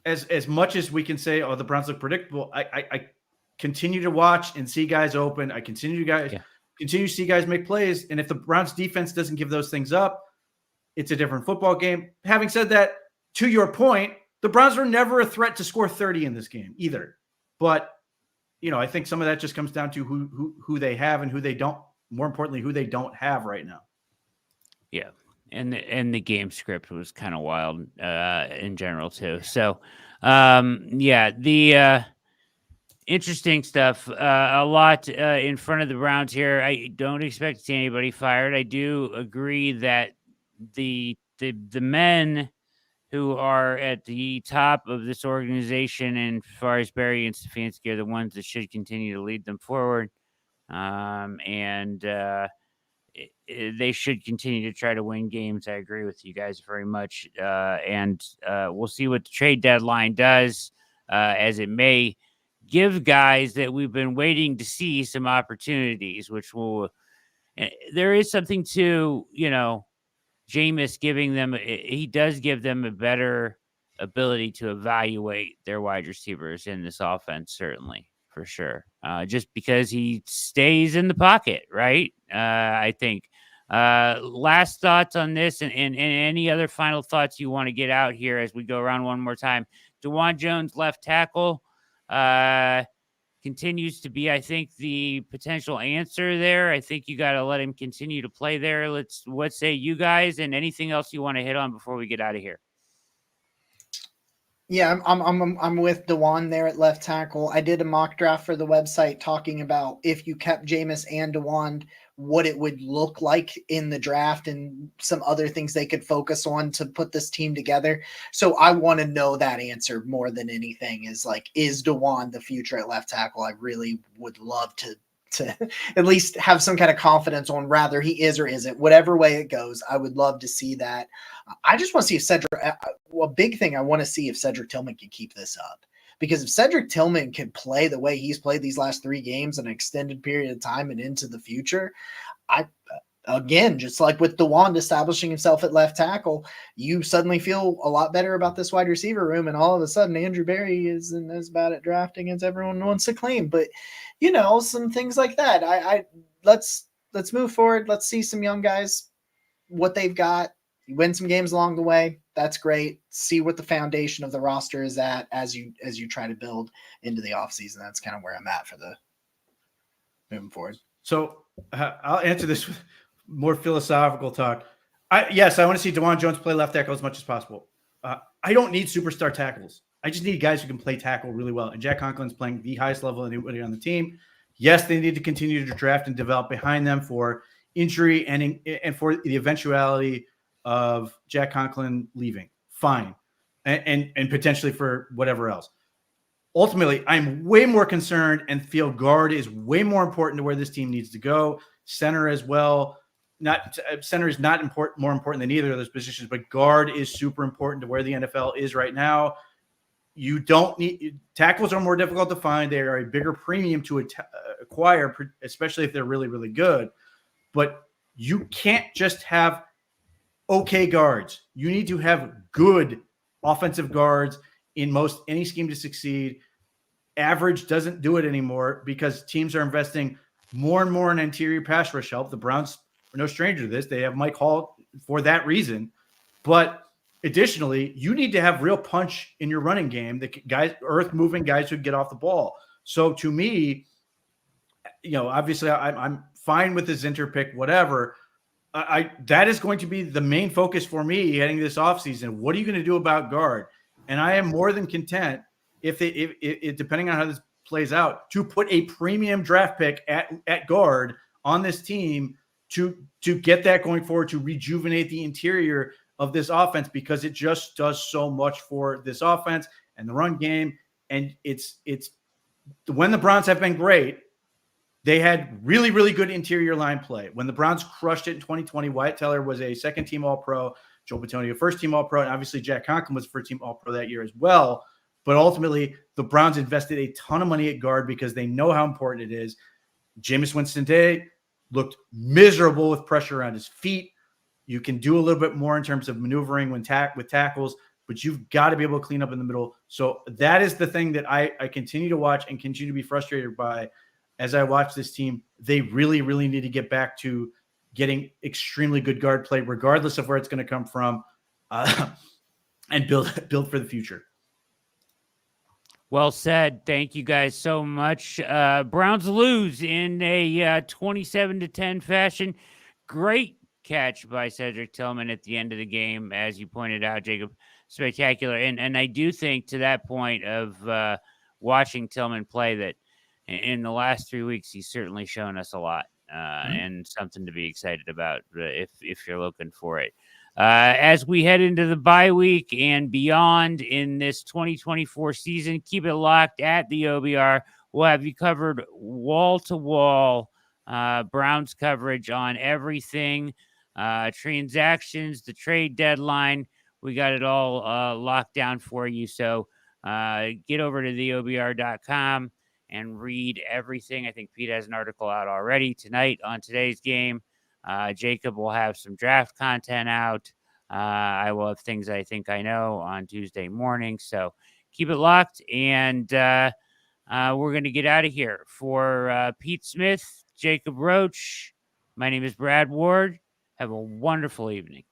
as much as we can say, oh, the Browns look predictable. I continue to watch and see guys open. I continue to see guys make plays. And if the Browns defense doesn't give those things up, it's a different football game. Having said that, to your point, the Browns were never a threat to score 30 in this game either. But, I think some of that just comes down to who they have and who they don't, more importantly, who they don't have right now. Yeah. And the game script was kind of wild in general too. So, the interesting stuff, a lot in front of the Browns here. I don't expect to see anybody fired. I do agree that the men who are at the top of this organization, and as far as Barry and Stefanski, are the ones that should continue to lead them forward. they should continue to try to win games. I agree with you guys very much. And we'll see what the trade deadline does, as it may give guys that we've been waiting to see some opportunities, which will, there is something to, Jameis giving them, he does give them a better ability to evaluate their wide receivers in this offense, certainly, for sure. Just because he stays in the pocket, right? I think. Last thoughts on this, and any other final thoughts you want to get out here as we go around one more time. DeJuan Jones, left tackle, continues to be, I think, the potential answer there. I think you got to let him continue to play there. What say you guys, and anything else you want to hit on before we get out of here? Yeah, I'm with DeJuan there at left tackle. I did a mock draft for the website talking about if you kept Jameis and DeJuan, what it would look like in the draft and some other things they could focus on to put this team together. So I want to know that answer more than anything, is DeJuan the future at left tackle? I really would love to at least have some kind of confidence on rather he is or isn't. Whatever way it goes, I would love to see that. I just want to see if Cedric, a big thing I want to see if Cedric Tillman can keep this up. Because if Cedric Tillman can play the way he's played these last 3 games in an extended period of time and into the future, again, just like with DeJuan establishing himself at left tackle, you suddenly feel a lot better about this wide receiver room. And all of a sudden, Andrew Berry isn't as bad at drafting as everyone wants to claim. But, some things like that. Let's move forward. Let's see some young guys, what they've got. You win some games along the way. That's great. See what the foundation of the roster is at as you try to build into the offseason. That's kind of where I'm at for the moving forward. So I'll answer this with more philosophical talk. Yes, I want to see DeJuan Jones play left tackle as much as possible. I don't need superstar tackles. I just need guys who can play tackle really well. And Jack Conklin's playing the highest level of anybody on the team. Yes, they need to continue to draft and develop behind them for injury and for the eventuality of Jack Conklin leaving. Fine. And potentially for whatever else. Ultimately, I'm way more concerned and feel guard is way more important to where this team needs to go. Center as well. Center is not more important than either of those positions, but guard is super important to where the NFL is right now. You don't need tackles are more difficult to find. They are a bigger premium to acquire, especially if they're really, really good. But you can't just have okay guards. You need to have good offensive guards in most any scheme to succeed. Average doesn't do it anymore because teams are investing more and more in interior pass rush help. The Browns are no stranger to this. They have Mike Hall for that reason. But additionally, you need to have real punch in your running game. The guys, earth-moving guys who get off the ball. So to me, obviously I'm fine with the Zinter pick, whatever. That is going to be the main focus for me heading this offseason. What are you going to do about guard? And I am more than content if depending on how this plays out, to put a premium draft pick at guard on this team to get that going forward, to rejuvenate the interior of this offense, because it just does so much for this offense and the run game. And it's when the Browns have been great, they had really, really good interior line play. When the Browns crushed it in 2020, Wyatt Teller was a second-team All-Pro, Joe Bitonio, first-team All-Pro, and obviously Jack Conklin was first-team All-Pro that year as well. But ultimately, the Browns invested a ton of money at guard because they know how important it is. Jameis Winston today looked miserable with pressure around his feet. You can do a little bit more in terms of maneuvering with tackles, but you've got to be able to clean up in the middle. So that is the thing that I continue to watch and continue to be frustrated by as I watch this team. They really, really need to get back to getting extremely good guard play, regardless of where it's going to come from, and build for the future. Well said. Thank you guys so much. Browns lose in a 27-10 fashion. Great catch by Cedric Tillman at the end of the game, as you pointed out, Jacob. Spectacular. And I do think, to that point of watching Tillman play, that in the last 3 weeks, he's certainly shown us a lot, and something to be excited about if you're looking for it. As we head into the bye week and beyond in this 2024 season, keep it locked at the OBR. We'll have you covered wall to wall Browns coverage on everything, transactions, the trade deadline. We got it all locked down for you. So get over to theobr.com and read everything. I think Pete has an article out already tonight on today's game. Jacob will have some draft content out. I will have things I think I know on Tuesday morning. So keep it locked. And we're going to get out of here. For Pete Smith, Jacob Roach, my name is Brad Ward. Have a wonderful evening.